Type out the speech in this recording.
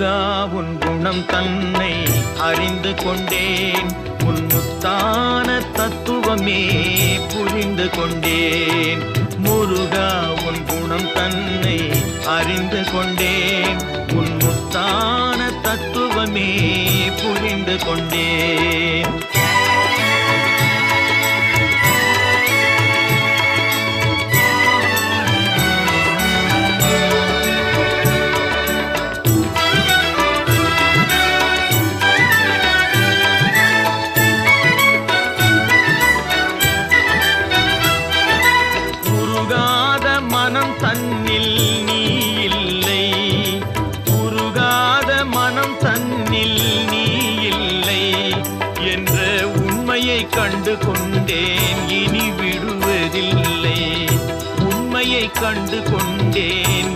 முருகா உன் குணம் தன்னை அறிந்து கொண்டேன், உன் முத்தான தத்துவமே புரிந்து கொண்டேன். முருகா உன் குணம் தன்னை அறிந்து கொண்டேன், உன் முத்தான தத்துவமே புரிந்து கொண்டேன். மனம் தன்னில் நீ இல்லை, உருகாத மனம் தன்னில் நீ இல்லை என்ற உண்மையை கண்டு கொண்டேன், இனி விடுவதில்லை. உண்மையை கண்டு கொண்டேன்,